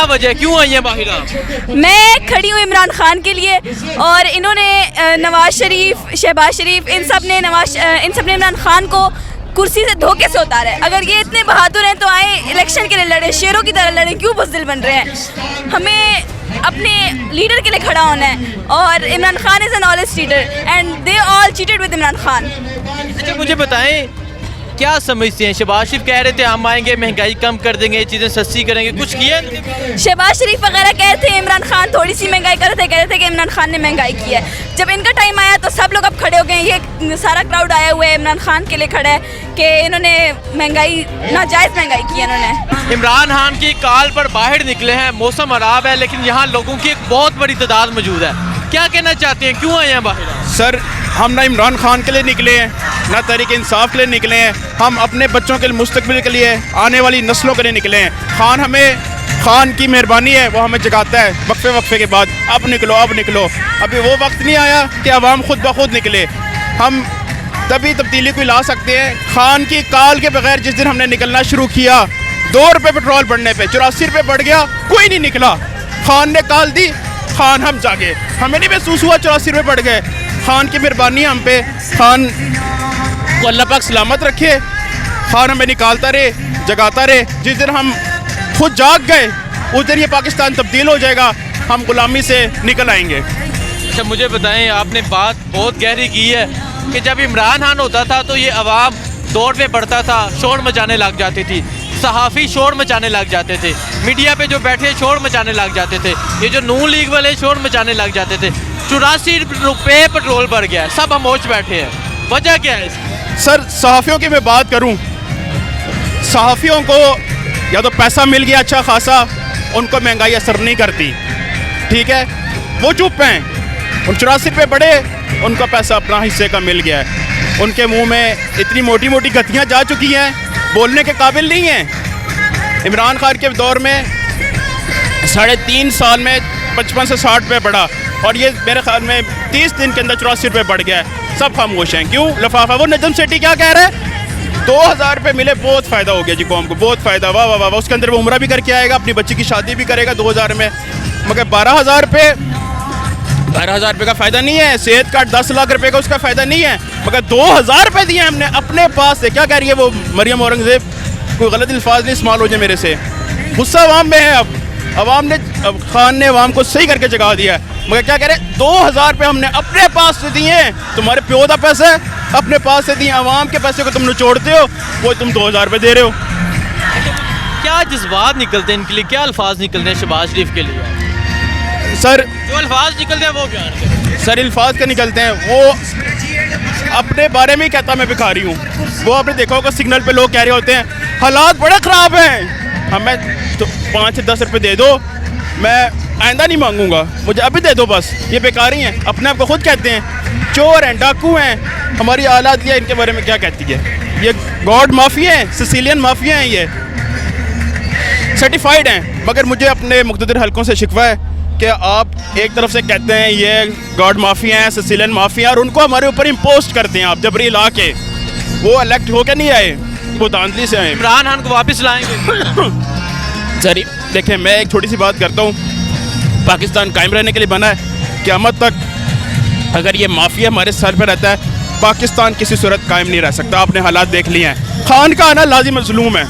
क्या वजह, क्यों आई हैं बाहर आप? मैं खड़ी हूँ इमरान खान के लिए, और इन्होंने नवाज शरीफ, शहबाज शरीफ, इन सब ने इमरान खान को कुर्सी से धोखे से उतारा है। अगर ये इतने बहादुर हैं तो आए इलेक्शन के लिए लड़े, शेरों की तरह लड़े, क्यों बुज़दिल बन रहे हैं? हमें अपने लीडर के लिए खड़ा होना है, और Imran Khan is an honest leader and they all cheated with Imran Khan. अच्छा मुझे बताएं, क्या समझते हैं? शहबाज शरीफ कह रहे थे हम आएंगे, महंगाई कम कर देंगे, चीज़ें सस्ती करेंगे, कुछ किया? शहबाज शरीफ वगैरह कह रहे थे इमरान खान थोड़ी सी महंगाई कर रहे थे, कह रहे थे कि इमरान खान ने महंगाई की है। जब इनका टाइम आया तो सब लोग अब खड़े हो गए, ये सारा क्राउड आया हुआ है इमरान खान के लिए खड़ा है कि इन्होंने महंगाई, नाजायज़ महंगाई की है इन्होंने। इमरान खान की कॉल पर बाहर निकले हैं, मौसम खराब है लेकिन यहाँ लोगों की एक बहुत बड़ी तादाद मौजूद है, क्या कहना चाहते हैं, क्यों आए हैं बाहर? सर हम ना इमरान खान के लिए निकले हैं, ना तहरीक इंसाफ के लिए निकले हैं, हम अपने बच्चों के मुस्तकबिल के लिए, आने वाली नस्लों के लिए निकले हैं। खान की मेहरबानी है, वो हमें जगाता है वक्फे वक्फे के बाद, अब निकलो अब निकलो। अभी वो वक्त नहीं आया कि अवाम खुद ब खुद निकले, हम तभी तब्दीली को ला सकते हैं। खान की कॉल के बगैर जिस दिन हमने निकलना शुरू किया, 2 रुपये पेट्रोल बढ़ने पे 84 रुपये बढ़ गया, कोई नहीं निकला। खान ने कॉल दी, खान हम जागे, हमें नहीं महसूस हुआ 84 रुपये बढ़ गए। खान की मेहरबानी हम पे, खान को अल्लाह पाक सलामत रखे, खान हमें निकालता रहे, जगाता रहे। जिस दिन हम खुद जाग गए उस दिन ये पाकिस्तान तब्दील हो जाएगा, हम गुलामी से निकल आएंगे। अच्छा मुझे बताएं, आपने बात बहुत गहरी की है कि जब इमरान खान होता था तो ये अवाम दौड़ पे पड़ता था, शोर मचाने लग जाती थी, सहाफ़ी शोर मचाने लग जाते थे, मीडिया पे जो बैठे शोर मचाने लग जाते थे, ये जो नून लीग वाले शोर मचाने लग जाते थे। 84 रुपये पेट्रोल बढ़ गया, सब खामोश बैठे हैं, वजह क्या है इसकी? सर सहाफ़ियों की मैं बात करूं, सहाफ़ियों को या तो पैसा मिल गया अच्छा खासा, उनको महंगाई असर नहीं करती, ठीक है, वो चुप हैं। 84 रुपये बढ़े, उनका पैसा अपना हिस्से का मिल गया है, उनके मुंह में इतनी मोटी मोटी गतियाँ जा चुकी हैं, बोलने के काबिल नहीं हैं। इमरान खान के दौर में 3.5 साल में 55 से 60 रुपये बढ़ा, और ये मेरे ख्याल में 30 दिन के अंदर 84 रुपये बढ़ गया है। सब खामोश हैं, क्यों? लफाफा। वो नजम सेठी क्या कह रहे हैं? 2000 रुपये मिले, बहुत फ़ायदा हो गया जी कौम को, बहुत फ़ायदा, वाह वाह वाह। उसके अंदर वो उम्रा भी करके आएगा, अपनी बच्ची की शादी भी करेगा 2000 में। मगर 12,000 रुपये का फ़ायदा नहीं है, सेहत कार्ड 10 लाख रुपये का उसका फ़ायदा नहीं है, मगर 2000 रुपये दिए हमने अपने पास से। क्या कह रही है वो मरियम औरंगज़ेब? कोई गलत अल्फाज नहीं इस्तेमाल हो जाए मेरे से। गुस्सा अवाम में है, अब खान ने अवाम को सही करके जगा दिया है। मगर क्या कह रहे हैं? 2000 रुपये हमने अपने पास से दिए हैं, तुम्हारे प्यो का पैसा है, अपने पास से दिए, अवाम के पैसे को तुम निचोड़ते हो, वो तुम 2000 रुपये दे रहे हो। क्या जज्बात निकलते हैं इनके लिए, क्या अल्फाज निकलते हैं शहबाज शरीफ के लिए? सर जो अल्फाज निकलते हैं वो बयान करें। सर अल्फाज के निकलते हैं, वो अपने बारे में ही कहता मैं भिखारी हूँ। वो आपने देखा होगा सिग्नल पे लोग कह रहे होते हैं हालात बड़े ख़राब हैं, हमें तो 5 से 10 रुपये दे दो, मैं आइंदा नहीं मांगूंगा, मुझे अभी दे दो बस। ये बेकारी हैं, अपने आप को खुद कहते हैं चोर हैं, डाकू हैं। हमारी औलाद ये इनके बारे में क्या कहती है? ये गॉड माफिया हैं, सिसिलियन माफिया हैं, ये सर्टिफाइड हैं। मगर मुझे अपने मुख्तलिफ हलकों से शिकवा है कि आप एक तरफ से कहते हैं ये गॉड माफिया हैं, सिसिलियन माफिया, और उनको हमारे ऊपर इम्पोज करते हैं आप जबरी ला के। वो इलेक्ट होकर नहीं आए, वो धांधली से आए। इमरान खान को वापस लाएंगे? सर देखें, मैं एक छोटी सी बात करता हूँ, पाकिस्तान कायम रहने के लिए बना है, क़यामत तक अगर ये माफिया हमारे सर पर रहता है, पाकिस्तान किसी सूरत कायम नहीं रह सकता। आपने हालात देख लिए हैं, खान का आना लाजिम मजलूम है,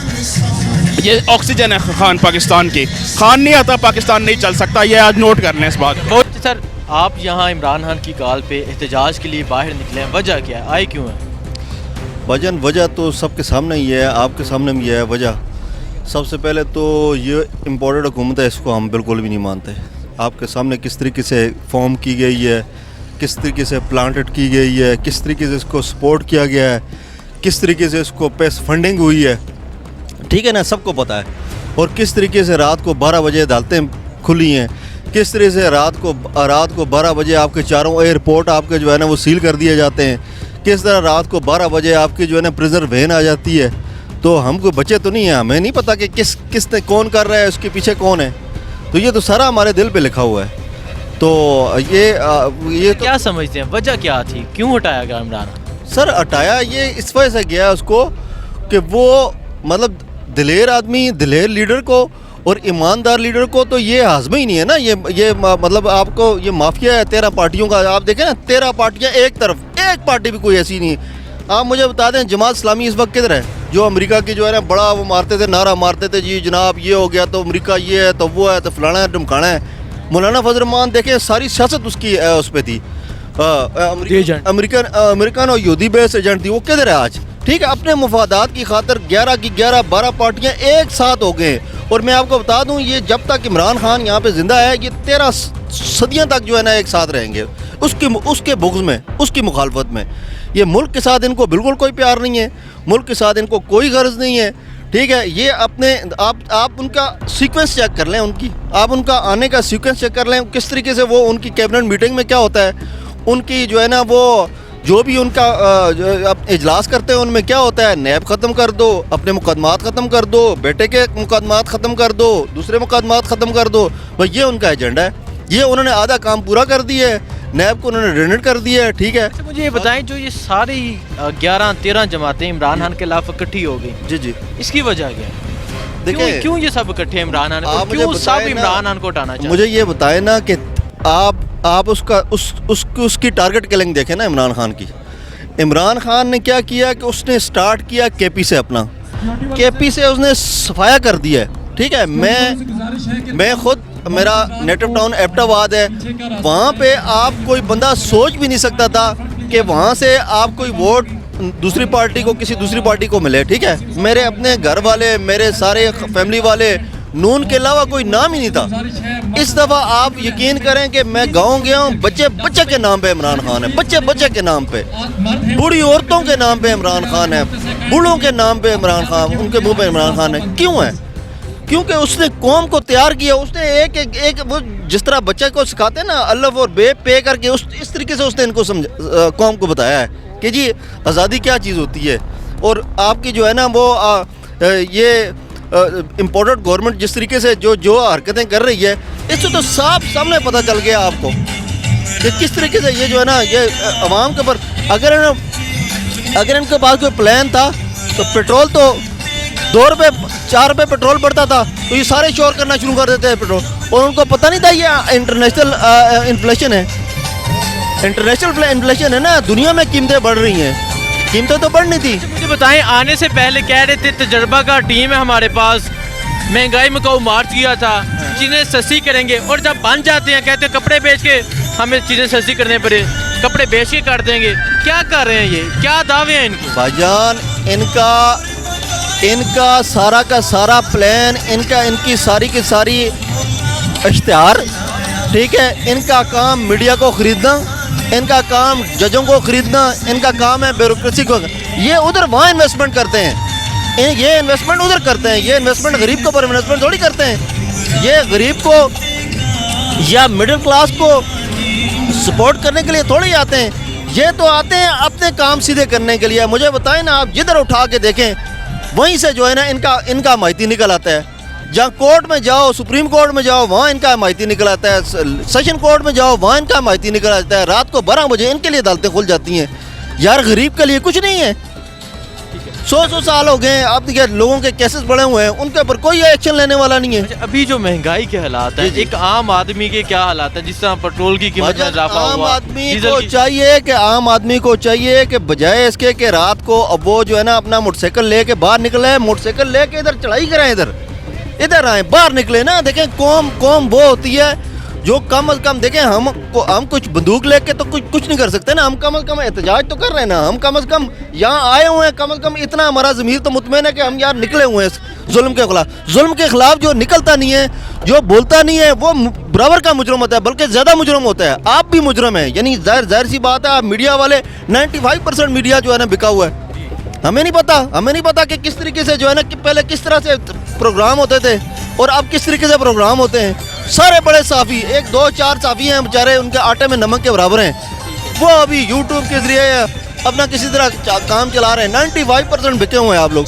ये ऑक्सीजन है खान पाकिस्तान की। खान नहीं आता पाकिस्तान नहीं चल सकता, ये आज नोट कर लें इस बात को। सर आप यहाँ इमरान खान की कॉल पे एहतजाज के लिए बाहर निकले हैं, वजह क्या है, आए क्यों हैं? वजह तो सबके सामने ही है, आपके सामने भी है वजह। सबसे पहले तो ये इम्पोर्टेड हुकूमत है, इसको हम बिल्कुल भी नहीं मानते। आपके सामने किस तरीके से फॉर्म की गई है, किस तरीके से प्लांटेड की गई है, किस तरीके से इसको सपोर्ट किया गया है, किस तरीके से इसको पेस फंडिंग हुई है, ठीक है ना, सबको पता है। और किस तरीके से रात को 12 बजे अदालतें खुली हैं, किस तरह से रात को 12 बजे आपके चारों एयरपोर्ट आपके जो है ना वो सील कर दिए जाते हैं, किस तरह रात को 12 बजे आपकी जो है ना प्रिजर्व वैन आ जाती है। तो हम कोई बच्चे तो नहीं हैं, हमें नहीं पता कि किसने कौन कर रहा है, उसके पीछे कौन है। तो ये तो सारा हमारे दिल पे लिखा हुआ है। तो ये क्या समझते हैं, वजह क्या थी, क्यों हटाया गया इमरान? सर हटाया ये इस वजह से गया उसको कि वो मतलब दिलेर आदमी, दिलेर लीडर को और ईमानदार लीडर को तो ये हाजमा ही नहीं है ना। मतलब आपको ये माफिया है 13 पार्टियों का। आप देखें ना 13 पार्टियां एक तरफ, एक पार्टी भी कोई ऐसी नहीं। आप मुझे बता दें जमात इस्लामी इस वक्त किधर है? जो अमेरिका की जो है ना बड़ा वो मारते थे, नारा मारते थे, जी जनाब ये हो गया तो अमेरिका ये है तो वो है तो फलाना है ढमकाना है। मौलाना फजल रहमान देखें सारी सियासत उसकी उस पर थी। अमेरिकन और यहूदी बेस एजेंट थी। वो किधर है आज? ठीक है, अपने मुफादात की खातर 11 की 11 12 पार्टियां एक साथ हो गए। और मैं आपको बता दूं ये जब तक इमरान खान यहाँ पे जिंदा है ये 13 सदियां तक जो है ना एक साथ रहेंगे उसके बुग़्ज़ में, उसकी मुखालफत में। ये मुल्क के साथ इनको बिल्कुल कोई प्यार नहीं है, मुल्क के साथ इनको कोई गर्ज नहीं है। ठीक है, ये अपने आप उनका सीक्वेंस चेक कर लें, आप उनका आने का सीक्वेंस चेक कर लें, किस तरीके से वो उनकी कैबिनेट मीटिंग में क्या होता है, उनकी जो है ना वो जो भी उनका इजलास करते हैं उनमें क्या होता है, नैब ख़त्म कर दो, अपने मुकदमात ख़त्म कर दो, बेटे के मुकदमात ख़त्म कर दो, दूसरे मुकदमात ख़त्म कर दो। भाई ये उनका एजेंडा है। ये उन्होंने आधा काम पूरा कर दिया है, नैब को उन्होंने रिनेट कर दिया है। ठीक है, अच्छा मुझे ये बताएं जो ये सारी 11-13 जमातें इमरान खान के खिलाफ इकट्ठी हो गई, जी जी, इसकी वजह क्या है? देखिए क्यों ये सब इकट्ठे हैं इमरान खान को? क्यों सब इमरान खान को हटाना चाहते हैं? मुझे ये बताएं ना कि आप उसकी टारगेट किलिंग देखें ना इमरान खान की। इमरान खान ने क्या किया कि उसने स्टार्ट किया केपी से, अपना केपी से उसने सफाया कर दिया है। ठीक है, मैं खुद मेरा नेटिव टाउन एबटाबाद है, वहाँ पे आप कोई बंदा सोच भी नहीं सकता था कि वहाँ से आप कोई वोट दूसरी पार्टी को किसी दूसरी पार्टी को मिले। ठीक है, मेरे अपने घर वाले, मेरे सारे फैमिली वाले नून के अलावा कोई नाम ही नहीं था। इस दफ़ा आप यकीन करें कि मैं गाँव गया हूँ, बच्चे के नाम पे इमरान खान है, बच्चे के नाम पे, बूढ़ी औरतों के नाम पे इमरान खान है, बूढ़ों के नाम पे इमरान खान, उनके मुंह पे इमरान खान है। क्यों है? क्योंकि उसने कौम को तैयार किया। उसने एक वो जिस तरह बच्चे को सिखाते हैं ना अल्लाह और बे पे करके इस तरीके से उसने इनको कौम को बताया है कि जी आज़ादी क्या चीज़ होती है। और आपकी जो है ना वो ये इम्पोर्टेड गवर्नमेंट जिस तरीके से जो हरकतें कर रही है, इससे तो साफ सामने पता चल गया आपको कि किस तरीके से ये जो है ना ये अवाम के ऊपर अगर इनके पास कोई प्लान था तो पेट्रोल तो 2 रुपये 4 रुपये पेट्रोल पड़ता था तो ये सारे शोर करना शुरू कर देते हैं पेट्रोल। और उनको पता नहीं था ये इंटरनेशनल इन्फ्लेशन है, इंटरनेशनल इन्फ्लेशन है ना, दुनिया में कीमतें बढ़ रही हैं, कीमतें तो बढ़नी थी। मुझे बताएं आने से पहले कह रहे थे तजर्बा का टीम है हमारे पास, महंगाई में को मार्च किया था, चीज़ें सस्ती करेंगे, और जब बन जाते हैं कहते हैं कपड़े बेच के हमें चीज़ें सस्ती करने पड़े, कपड़े बेच के कर देंगे। क्या कर रहे हैं ये, क्या दावे हैं इनके? भाईजान इनका सारा का सारा प्लान, इनकी सारी की सारी इश्तिहार। ठीक है, इनका काम मीडिया को ख़रीदना, इनका काम जजों को ख़रीदना, इनका काम है ब्यूरोक्रेसी को। ये उधर वहाँ इन्वेस्टमेंट करते हैं, ये इन्वेस्टमेंट उधर करते हैं। ये इन्वेस्टमेंट गरीब के ऊपर इन्वेस्टमेंट थोड़ी करते हैं। ये गरीब को या मिडिल क्लास को सपोर्ट करने के लिए थोड़ी आते हैं। ये तो आते हैं अपने काम सीधे करने के लिए। मुझे बताएं ना, आप जिधर उठा के देखें वहीं से जो है ना इनका माहिती निकल आता है। जहाँ कोर्ट में जाओ, सुप्रीम कोर्ट में जाओ, वहाँ इनका माहिती निकल आता है, सेशन कोर्ट में जाओ, वहाँ इनका माहिती निकल आता है। रात को 12 बजे इनके लिए अदालतें खुल जाती हैं। यार गरीब के लिए कुछ नहीं है। 100 साल हो गए, अब देखिए लोगों के केसेस बड़े हुए हैं, उनके ऊपर कोई एक्शन लेने वाला नहीं है। अभी जो महंगाई के हालात है, एक आम आदमी के क्या हालात है, जिस तरह पेट्रोल की कीमत में इजाफा हुआ, आम आदमी को चाहिए कि बजाय इसके कि रात को अब वो जो है ना अपना मोटरसाइकिल लेके बाहर निकले, मोटरसाइकिल लेके इधर चढ़ाई करें, इधर आए, बाहर निकले ना। देखें कौम वो होती है जो कम अज कम, देखें हम कुछ बंदूक लेके तो कुछ नहीं कर सकते ना। हम कम अज कम एहतजाज तो कर रहे हैं ना, हम कम अज कम यहाँ आए हुए हैं, कम अज कम इतना हमारा ज़मीर तो मुतमईन है कि हम यार निकले हुए हैं जुल्म के खिलाफ। जुल्म के खिलाफ जो निकलता नहीं है, जो बोलता नहीं है, वो बराबर का मुजरम होता है, बल्कि ज़्यादा मुजरम होता है। आप भी मुजरम है, यानी जाहिर सी बात है। आप मीडिया वाले 95% मीडिया जो है ना बिका हुआ है। हमें नहीं पता कि किस तरीके से जो है ना कि पहले किस तरह से प्रोग्राम होते थे और अब किस तरीके से प्रोग्राम होते हैं। सारे बड़े साफ़ी 1 2 4 साफ़ी हैं बेचारे, उनके आटे में नमक के बराबर हैं। वो अभी यूट्यूब के ज़रिए अपना किसी तरह काम चला रहे हैं। 95% बिके हुए हैं आप लोग।